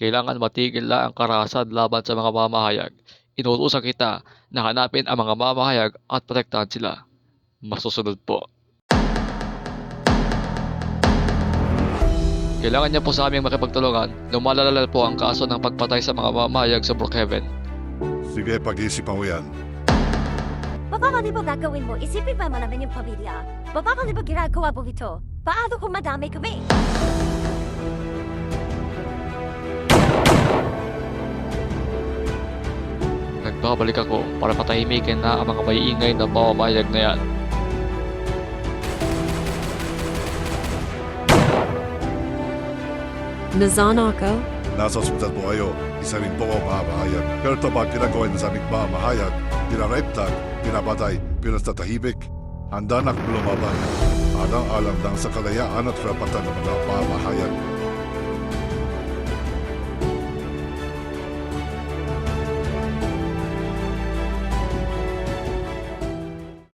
kailangan matigil na ang karahasan laban sa mga mamahayag. Inuutusan kita na hanapin ang mga mamahayag at protektahan sila. Masusunod po. Kailangan niya po sa aming makipagtulungan. Lumalalala po ang kaso ng pagpatay sa mga mamahayag sa Brookhaven. Sige, pag-iisipan mo yan. Paano ba gagawin mo? Isipin pa mo namin yung pamilya. Paano ba ginagawa mo ito? Paano kung madami kami? Nagbabalik ako para patahimikin na ang mga maiingay na mamahayag na yan. Nasaan ako? Nasa ospital po kayo. Isa rin po ako mamahayag. Pero ito ba ginagawa na sa aming mamahayag? Pinarape tag, pinapatay, pinastatahimik. Handa na lumaban. Alang-alang lang sa kalayaan at karapatan ng mga mamahayag.